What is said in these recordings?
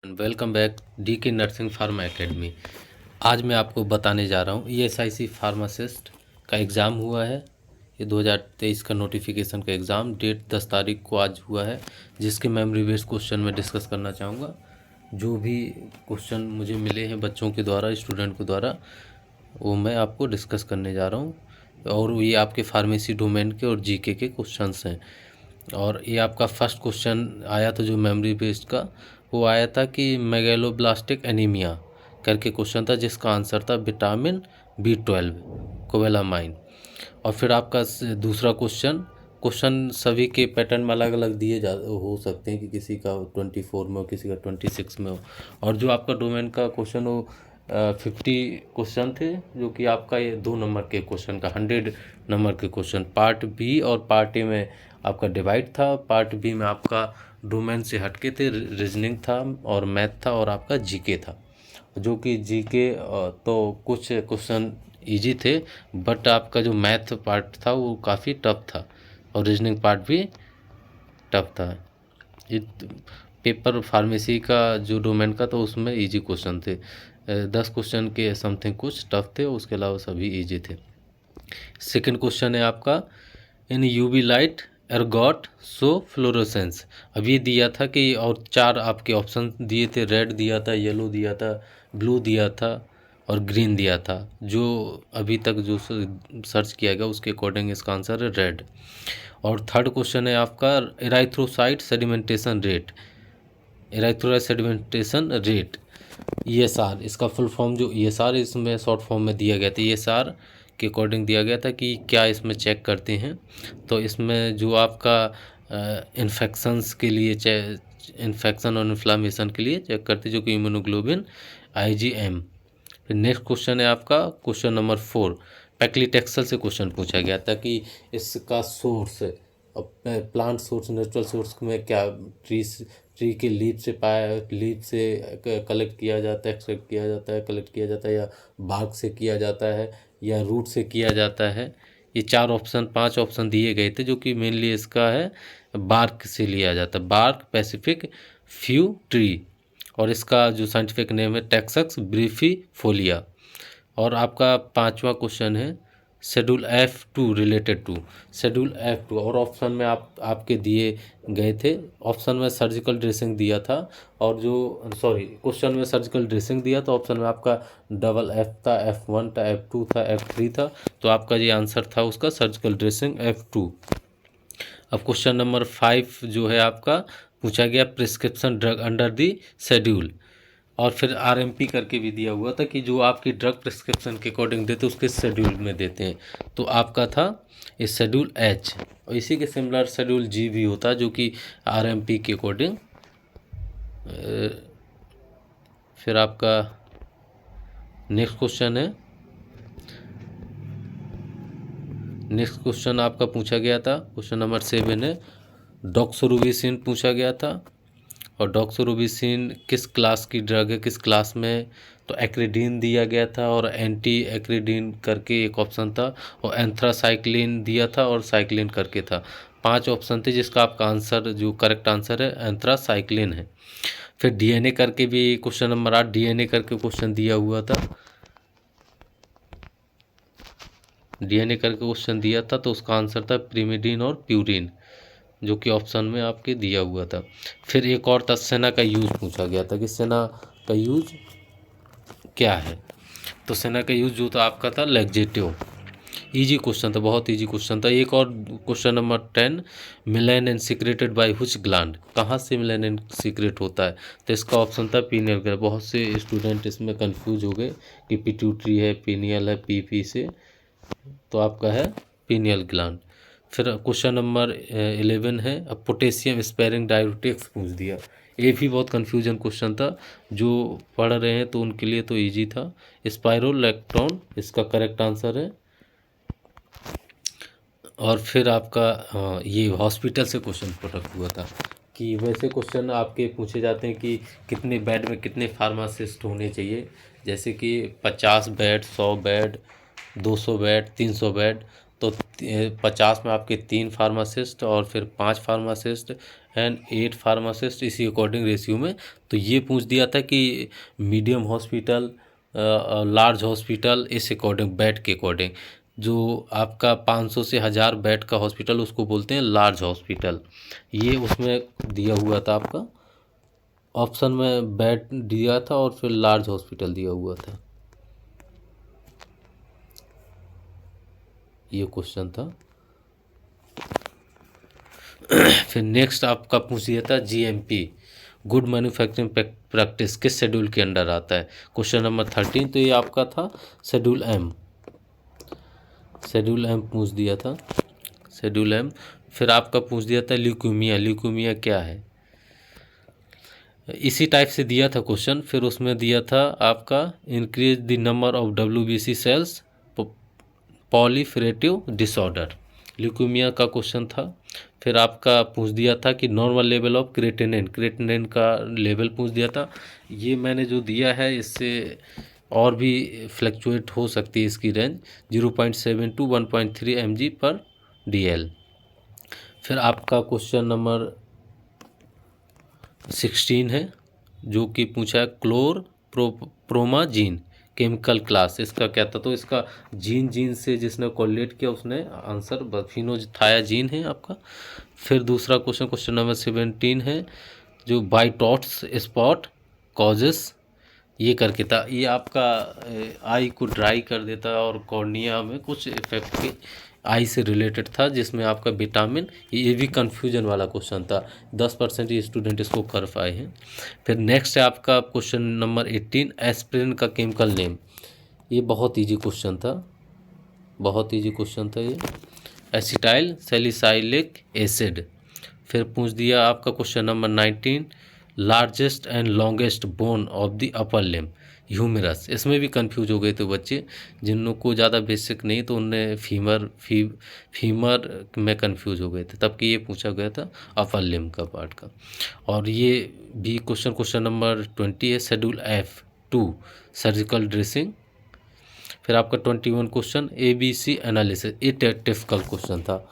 Welcome back D के nursing pharma academy. आज मैं आपको बताने जा रहा हूँ ESIC फार्मासिस्ट का एग्ज़ाम हुआ है। ये 2023 का नोटिफिकेशन का एग्ज़ाम डेट 10 तारीख को आज हुआ है, जिसके मेमोरी बेस्ड क्वेश्चन मैं डिस्कस करना चाहूँगा। जो भी क्वेश्चन मुझे मिले हैं बच्चों के द्वारा, स्टूडेंट के द्वारा, वो मैं आपको डिस्कस करने जा रहा हूँ। और ये आपके फार्मेसी डोमेन के और जीके के क्वेश्चंस हैं। और ये आपका फर्स्ट क्वेश्चन आया था जो मेमोरी बेस्ड का, वो आया था कि मेगैलोब्लास्टिक एनीमिया करके क्वेश्चन था, जिसका आंसर था विटामिन B12 कोबालामाइन। और फिर आपका दूसरा क्वेश्चन सभी के पैटर्न में अलग अलग दिए जा हो सकते हैं कि किसी का 24 में हो, किसी का 26 में हो। और जो आपका डोमेन का क्वेश्चन हो 50 क्वेश्चन थे, जो कि आपका ये 2 नंबर के क्वेश्चन का 100 नंबर के क्वेश्चन पार्ट बी और पार्ट ए में आपका डिवाइड था। पार्ट बी में आपका डोमेन से हटके थे, रीजनिंग था और मैथ था और आपका जीके था। जो कि जीके तो कुछ क्वेश्चन इजी थे, बट आपका जो मैथ पार्ट था वो काफ़ी टफ था और रीजनिंग पार्ट भी टफ था। ये पेपर फार्मेसी का जो डोमेन का, तो उसमें इजी क्वेश्चन थे। 10 क्वेश्चन के समथिंग कुछ टफ थे, उसके अलावा सभी इजी थे। सेकंड क्वेश्चन है आपका, इन यूवी लाइट एर्गॉट सो फ्लोरोसेंस। अब ये दिया था कि, और 4 आपके ऑप्शन दिए थे, रेड दिया था, येलो दिया था, ब्लू दिया था और ग्रीन दिया था। जो अभी तक जो सर्च किया गया उसके अकॉर्डिंग इसका आंसर है रेड। और थर्ड क्वेश्चन है आपका, erythrocyte sedimentation rate. Erythrocyte sedimentation rate ESR, इसका फुल फॉर्म जो ESR इसमें शॉर्ट फॉर्म में दिया गया था, ESR के अकॉर्डिंग दिया गया था कि क्या इसमें चेक करते हैं। तो इसमें जो आपका इन्फेक्शंस के लिए इन्फेक्शन और इन्फ्लामेशन के लिए चेक करते हैं, जो कि इम्यूनोग्लोबिन IgM। फिर नेक्स्ट क्वेश्चन है आपका क्वेश्चन नंबर 4। पैक्लिटेक्सल से क्वेश्चन पूछा गया था कि इसका source, plant source, natural source में क्या ट्री के लीफ से कलेक्ट किया जाता है, एक्सट्रैक्ट किया जाता है, कलेक्ट किया जाता है, या बार्क से किया जाता है, या रूट से किया जाता है। ये 5 ऑप्शन दिए गए थे, जो कि मेनली इसका है बार्क से लिया जाता है, बार्क पैसिफिक फ्यू ट्री। और इसका जो साइंटिफिक नेम है टेक्सस ब्रीफीफोलिया। और आपका 5वां क्वेश्चन है schedule F2 related to schedule F2। और ऑप्शन में आपके दिए गए थे, ऑप्शन में सर्जिकल ड्रेसिंग दिया था, और जो क्वेश्चन में सर्जिकल ड्रेसिंग दिया था, ऑप्शन में आपका डबल F था, F1 था, F2 था, F3 था। तो आपका ये आंसर था उसका सर्जिकल ड्रेसिंग F2। अब क्वेश्चन नंबर 5 जो है आपका पूछा गया, prescription drug under the schedule. और फिर RMP करके भी दिया हुआ था कि जो आपकी ड्रग प्रिस्क्रिप्शन के अकॉर्डिंग देते उसके शेड्यूल में देते हैं। तो आपका था इस शेड्यूल H, और इसी के सिमिलर शेड्यूल G भी होता है, जो कि RMP के अकॉर्डिंग। फिर आपका नेक्स्ट क्वेश्चन आपका पूछा गया था, क्वेश्चन नंबर 7 है, डॉक्सोरुबिसिन पूछा गया था। और डॉक्सोरुबिसिन किस क्लास की ड्रग है, किस क्लास में? तो एक्रिडीन दिया गया था, और एंटी एक्रिडीन करके एक ऑप्शन था, और एंथ्रासाइक्लिन दिया था, और साइक्लिन करके था। 5 ऑप्शन थे, जिसका आपका आंसर, जो करेक्ट आंसर है, एंथ्रासाइक्लिन है। फिर DNA करके भी क्वेश्चन नंबर 8 DNA करके क्वेश्चन दिया हुआ था, DNA करके क्वेश्चन दिया था, तो उसका आंसर था प्रिमिडीन और प्यूरिन, जो कि ऑप्शन में आपके दिया हुआ था। फिर एक और था, सेना का यूज पूछा गया था कि सेना का यूज क्या है। तो सेना का यूज जो था आपका था लैक्जेटिव। इजी क्वेश्चन था, बहुत इजी क्वेश्चन था। एक और question number 10, melanin secreted by which gland. कहाँ से मेलानिन सीक्रेट होता है? तो इसका ऑप्शन था पीनियल ग्लैंड। बहुत से स्टूडेंट इसमें कंफ्यूज हो गए कि पिट्यूटरी है, पीनियल है, PP से, तो आपका है पीनियल ग्लैंड। फिर क्वेश्चन नंबर 11 है, अब पोटेशियम स्पेयरिंग डायूरेटिक्स पूछ दिया। ये भी बहुत कन्फ्यूजन क्वेश्चन था, जो पढ़ रहे हैं तो उनके लिए तो इजी था। स्पाइरोलैक्टोन इसका करेक्ट आंसर है। और फिर आपका ये हॉस्पिटल से क्वेश्चन पुट हुआ था कि वैसे क्वेश्चन आपके पूछे जाते हैं कि कितने बेड में कितने फार्मासिस्ट होने चाहिए, जैसे कि 50 बेड, 100 बेड, 200 बेड, 300 बेड। तो 50 में आपके 3 फार्मासिस्ट और फिर 5 फार्मासिस्ट एंड 8 फार्मासिस्ट, इसी अकॉर्डिंग रेशियो में। तो ये पूछ दिया था कि मीडियम हॉस्पिटल, लार्ज हॉस्पिटल, इस अकॉर्डिंग बेड के अकॉर्डिंग। जो आपका 500 से 1000 बेड का हॉस्पिटल उसको बोलते हैं लार्ज हॉस्पिटल। ये उसमें दिया हुआ था आपका ऑप्शन में, बेड दिया था और फिर लार्ज हॉस्पिटल दिया हुआ था। ये क्वेश्चन था। फिर नेक्स्ट आपका पूछ दिया था जीएमपी, गुड मैन्युफैक्चरिंग प्रैक्टिस, किस शेड्यूल के अंडर आता है? Question number 13। तो ये आपका था शेड्यूल एम, शेड्यूल एम पूछ दिया था, शेड्यूल एम। फिर आपका पूछ दिया था ल्यूकेमिया, ल्यूकेमिया क्या है? इसी टाइप से दिया था क्वेश्चन। फिर उसमें दिया था आपका increase the number of WBC cells, proliferative disorder, leukaemia का क्वेश्चन था। फिर आपका पूछ दिया था कि normal level of creatinine, creatinine का लेवल पूछ दिया था। ये मैंने जो दिया है इससे और भी फ्लक्चुएट हो सकती है इसकी रेंज, 0.7 to 1.3 mg/dl। फिर आपका क्वेश्चन नंबर 16 है, जो कि पूछा है क्लोरप्रोमाजीन केमिकल क्लास, इसका क्या था? तो इसका जीन से जिसने कोरिलेट किया उसने आंसर फिनोथायाजीन है आपका। फिर दूसरा क्वेश्चन नंबर 17 है, जो बाइटॉट्स स्पॉट कॉजेस, ये करके था। ये आपका आई को ड्राई कर देता है और कॉर्निया में कुछ इफेक्ट के आई से रिलेटेड था, जिसमें आपका विटामिन, ये भी कन्फ्यूजन वाला क्वेश्चन था। 10% ही स्टूडेंट इसको कर पाए हैं। फिर नेक्स्ट है आपका क्वेश्चन नंबर 18, एस्पिरिन का केमिकल नेम। ये बहुत ईजी क्वेश्चन था, बहुत ईजी क्वेश्चन था ये, एसिटाइल सैलिसाइलिक एसिड। फिर पूछ दिया आपका question number 19, largest and longest bone of the upper limb, humerus. इसमें भी कंफ्यूज हो गए थे बच्चे, जिन को ज़्यादा बेसिक नहीं तो उनने फीमर में कंफ्यूज हो गए थे, तब कि ये पूछा गया था अपर लिम्ब का पार्ट का। और ये भी क्वेश्चन नंबर 20 है, शेड्यूल F2 सर्जिकल ड्रेसिंग। फिर आपका 21 क्वेश्चन ABC एनालिसिस, ये टिपिकल क्वेश्चन था।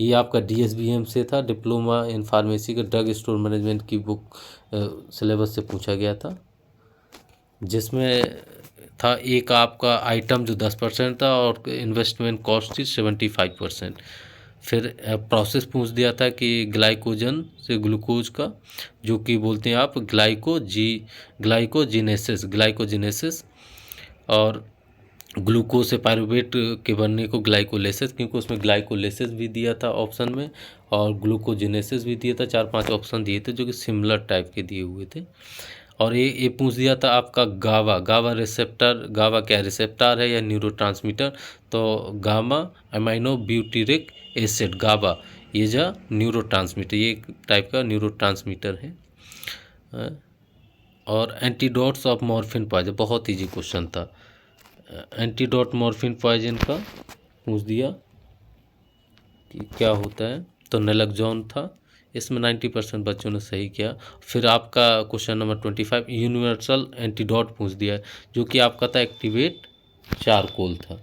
ये आपका DSBM से था, डिप्लोमा इन फार्मेसी के ड्रग स्टोर मैनेजमेंट की बुक सिलेबस से पूछा गया था, जिसमें था एक आपका आइटम जो 10% था और इन्वेस्टमेंट कॉस्ट थी 75%। फिर प्रोसेस पूछ दिया था कि ग्लाइकोजन से ग्लूकोज का, जो कि बोलते हैं आप ग्लाइकोजिनेसिस, और ग्लूकोज से पायरुवेट के बनने को ग्लाइकोलाइसिस, क्योंकि उसमें ग्लाइकोलाइसिस भी दिया था ऑप्शन में और ग्लूकोजिनेसिस भी दिया था। 4-5 ऑप्शन दिए थे जो कि सिमिलर टाइप के दिए हुए थे। और ये पूछ दिया था आपका गावा रिसेप्टर, गावा क्या रिसेप्टर है या न्यूरोट्रांसमीटर? तो गामा अमाइनो ब्यूटीरिक एसिड, गावा ये जो न्यूरोट्रांसमीटर, ये एक टाइप का न्यूरोट्रांसमीटर है। और एंटीडोट्स ऑफ मॉर्फिन पॉइजन, बहुत ईजी क्वेश्चन था। एंटीडोट मॉर्फिन पॉइजन का पूछ दिया कि क्या होता है, तो नैल्क्सोन था। इसमें 90% बच्चों ने सही किया। फिर आपका क्वेश्चन नंबर 25, यूनिवर्सल एंटीडोट पूछ दिया है, जो कि आपका था एक्टिवेट चारकोल था,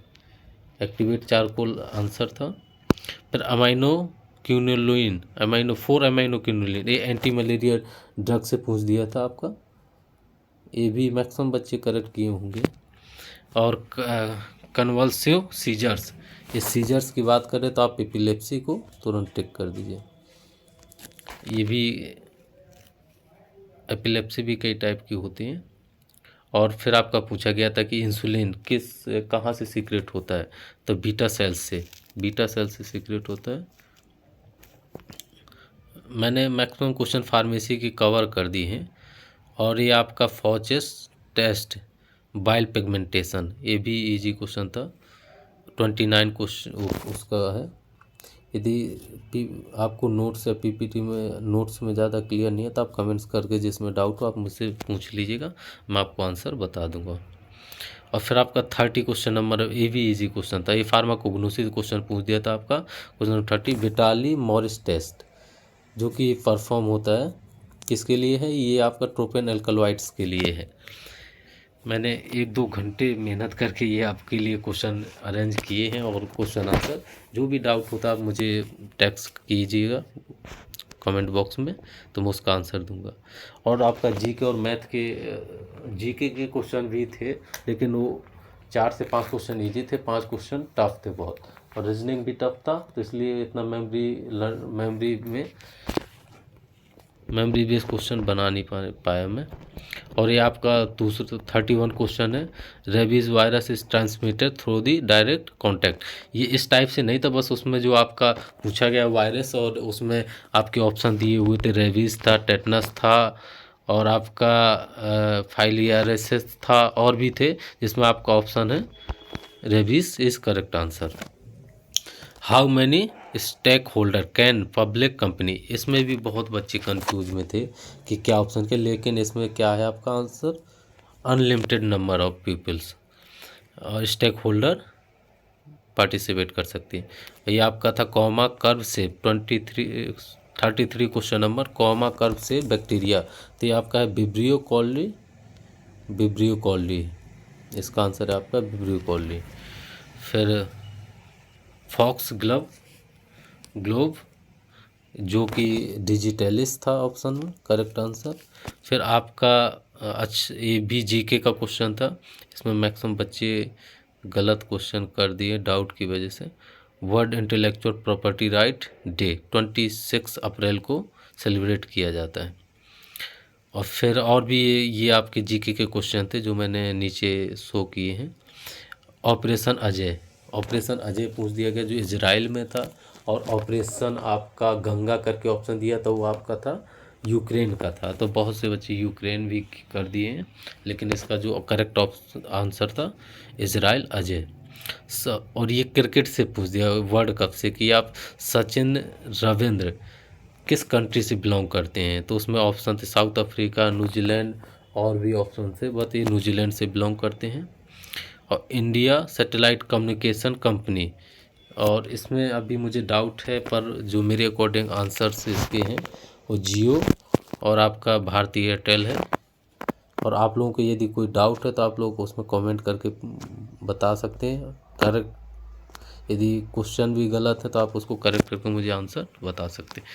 एक्टिवेट चारकोल आंसर था। फिर अमाइनो क्यूनुलिन, 4 अमाइनो क्यूनुलिन, ये एंटी मलेरिया ड्रग से पूछ दिया था आपका। ये भी मैक्सिमम बच्चे करेक्ट किए होंगे। और कन्वल्सिव सीजर्स, ये सीजर्स की बात करें तो आप एपिलेप्सी को तुरंत टिक कर दीजिए। ये भी एपिलेप्सी भी कई टाइप की होती हैं। और फिर आपका पूछा गया था कि इंसुलिन कहाँ से सीक्रेट होता है? तो बीटा सेल्स से सीक्रेट होता है। मैंने मैक्सिमम क्वेश्चन फार्मेसी की कवर कर दी हैं। और ये आपका फॉचेस टेस्ट बाइल पिगमेंटेशन, ये भी इजी क्वेश्चन था, 29 क्वेश्चन उसका है। यदि आपको नोट्स या PPT में नोट्स में ज़्यादा क्लियर नहीं है तो आप कमेंट्स करके जिसमें डाउट हो आप मुझसे पूछ लीजिएगा, मैं आपको आंसर बता दूंगा। और फिर आपका 30 क्वेश्चन नंबर, ये भी इजी क्वेश्चन था, ये फार्माकोग्नोसिस क्वेश्चन पूछ दिया था आपका। Question number 30, Vitali Morris test, जो कि परफॉर्म होता है किसके लिए है? ये आपका ट्रोपेन एल्कलॉइड्स के लिए है। मैंने 1-2 घंटे मेहनत करके ये आपके लिए क्वेश्चन अरेंज किए हैं, और क्वेश्चन आंसर जो भी डाउट होता है आप मुझे टेक्स्ट कीजिएगा कमेंट बॉक्स में, तो मैं उसका आंसर दूंगा। और आपका जीके और मैथ के जीके के क्वेश्चन भी थे, लेकिन वो 4 से 5 क्वेश्चन ईजी थे, 5 क्वेश्चन टफ थे बहुत, और रीजनिंग भी टफ था, तो इसलिए इतना मेमोरी बेस्ड क्वेश्चन बना नहीं पाया मैं। और ये आपका दूसरा 31 क्वेश्चन है, rabies virus is transmitted through the direct contact. ये इस टाइप से नहीं था, बस उसमें जो आपका पूछा गया वायरस, और उसमें आपके ऑप्शन दिए हुए थे, रेबीज था, टेटनस था, और आपका फाइलियारिसिस था, और भी थे, जिसमें आपका ऑप्शन है rabies is correct answer. How many stake holder can public company, इसमें भी बहुत बच्चे कंफ्यूज में थे कि क्या ऑप्शन के, लेकिन इसमें क्या है आपका answer, unlimited number of peoples और स्टेक होल्डर पार्टिसिपेट कर सकती है। ये आपका था कॉमा कर्व से 33 क्वेश्चन नंबर, कॉमा कर्व से बैक्टीरिया, तो ये आपका है विब्रियो कॉली, इसका आंसर है आपका विब्रियो कॉली। फिर फॉक्स ग्लोब जो कि डिजिटलिस था ऑप्शन में, करेक्ट आंसर। फिर आपका अच्छा ये भी जीके का क्वेश्चन था, इसमें मैक्सिमम बच्चे गलत क्वेश्चन कर दिए डाउट की वजह से। World intellectual property right day 26 अप्रैल को सेलिब्रेट किया जाता है। और फिर और भी ये आपके जीके के क्वेश्चन थे जो मैंने नीचे शो किए हैं। ऑपरेशन अजय पूछ दिया गया, जो इजराइल में था, और ऑपरेशन आपका गंगा करके ऑप्शन दिया था, वो आपका था यूक्रेन का था, तो बहुत से बच्चे यूक्रेन भी कर दिए हैं, लेकिन इसका जो करेक्ट आंसर था इजराइल अजय। और ये क्रिकेट से पूछ दिया वर्ल्ड कप से कि आप सचिन रविंद्र किस कंट्री से बिलोंग करते हैं, तो उसमें ऑप्शन थे साउथ अफ्रीका, न्यूजीलैंड, और भी ऑप्शन थे, बट ये न्यूजीलैंड से बिलोंग करते हैं। और इंडिया सैटेलाइट कम्युनिकेशन कंपनी, और इसमें अभी मुझे डाउट है, पर जो मेरे अकॉर्डिंग आंसर्स इसके हैं वो जियो और आपका भारती एयरटेल है। और आप लोगों को यदि कोई डाउट है तो आप लोग उसमें कमेंट करके बता सकते हैं करेक्ट, यदि क्वेश्चन भी गलत है तो आप उसको करेक्ट करके मुझे आंसर बता सकते हैं।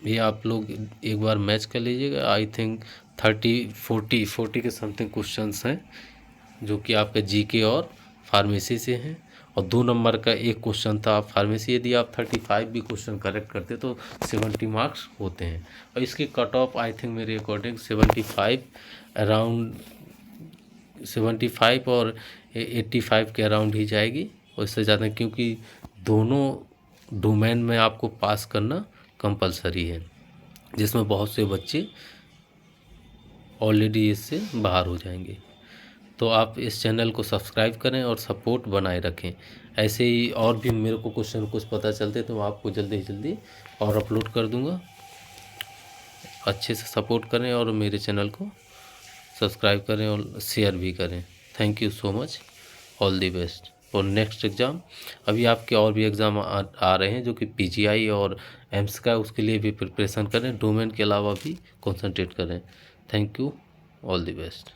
ये आप लोग एक बार मैच कर लीजिएगा, आई थिंक 40 के समथिंग क्वेश्चंस हैं जो कि आपके जीके और फार्मेसी से हैं, और 2 नंबर का एक क्वेश्चन था फार्मेसी, यदि आप 35 भी क्वेश्चन करेक्ट करते तो 70 मार्क्स होते हैं। और इसकी कट ऑफ आई थिंक मेरे अकॉर्डिंग 75 अराउंड 75 और 85 के अराउंड ही जाएगी, और इससे ज़्यादा, क्योंकि दोनों डोमेन में आपको पास करना कंपलसरी है, जिसमें बहुत से बच्चे ऑलरेडी इससे बाहर हो जाएंगे। तो आप इस चैनल को सब्सक्राइब करें और सपोर्ट बनाए रखें। ऐसे ही और भी मेरे को क्वेश्चन कुछ पता चलते तो आपको जल्दी से जल्दी और अपलोड कर दूंगा। अच्छे से सपोर्ट करें और मेरे चैनल को सब्सक्राइब करें और शेयर भी करें। Thank you so much, all the best for next exam. अभी आपके और भी एग्ज़ाम आ रहे हैं जो कि पीजीआई और एम्स का, उसके लिए भी प्रिपरेशन करें, डोमेन के अलावा भी कॉन्सेंट्रेट करें। Thank you, all the best.